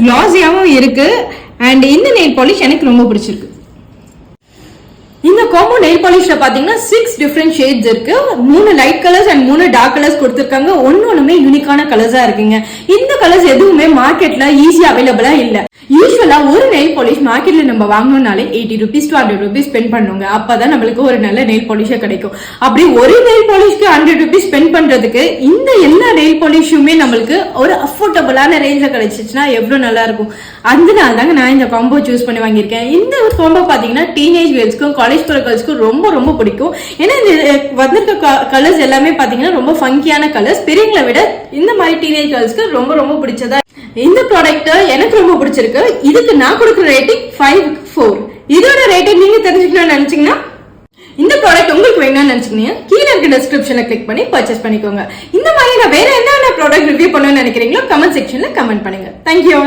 கிளாஸியாவும் இருக்கு. அண்ட் இந்த nail polish எனக்கு ரொம்ப பிடிச்சிருக்கு. இந்த காம்போ நெயில் பாலிஷ்ல பாத்தீங்கன்னா 6 டிஃபரெண்ட் ஷேட்ஸ் இருக்கு. 3 light colours and 3 dark colours கொடுத்திருக்காங்க. ஒன்னொன்னுமே யூனிக்கான கலர்ஸா இருக்குங்க. இந்த கலர்ஸ் எதுவுமே மார்க்கெட்ல ஈஸியா அவைலபிளா இல்ல. யூஸ்வலா ஒரு நெயில் பாலிஷ் மார்க்கெட்ல நம்ம வாங்கணும்னாலே 80 rupees to 100 rupees ஸ்பெண்ட் பண்ணுங்க. அப்பதான் நம்மளுக்கு ஒரு நல்ல நெயில் பாலிஷா கிடைக்கும். அப்படி ஒரு நெயில் பாலிஷ்க்கு 100 rupees ஸ்பெண்ட் பண்றதுக்கு இந்த எல்லா நெயில் பாலிஷுமே நம்மளுக்கு ஒரு அஃபோர்டபுளான ரேஞ்ச்ல கிடைச்சிச்சுன்னா எவ்வளவு நல்லா இருக்கும். அதனால தாங்க நான் இந்த காம்போ சூஸ் பண்ணி வாங்கியிருக்கேன். இந்த காம்போ பாத்தீங்கன்னா டீனேஜ் கேர்ள்ஸ்க்கும் காலேஜ் போற கேர்ள்ஸ்க்கும் ரொம்ப ரொம்ப பிடிக்கும். ஏன்னா இந்த வந்திருக்க கலர்ஸ் எல்லாமே பாத்தீங்கன்னா ரொம்ப ஃபங்கியான கலர்ஸ். பெரியவங்களை விட இந்த மாதிரி டீனேஜ் கேர்ள்ஸ்க்கு ரொம்ப ரொம்ப பிடிச்சதா. இந்த ப்ராடக்ட் எனக்கு ரொம்ப பிடிச்சிருக்கு. இதுக்கு நான் கொடுக்குற ரேட்டிங் 5.4. இதோட ரேட்டிங் நீங்க தெரிஞ்சுக்கணும்னு நினைச்சீங்கன்னா இந்த ப்ராடக்ட் உங்களுக்கு வேணும்னு நினைச்சீங்கன்னா கீழே இருக்க டிஸ்கிரிப்ஷன்ல கிளிக் பண்ணி பர்ச்சேஸ் பண்ணிக்கோங்க. இந்த மாதிரி நான் வேற என்னென்ன ப்ராடக்ட் ரிவ்யூ பண்ணணும்னு நினைக்கிறீங்களோ கமெண்ட் செக்ஷன்ல கமெண்ட் பண்ணுங்க. தேங்க்யூ.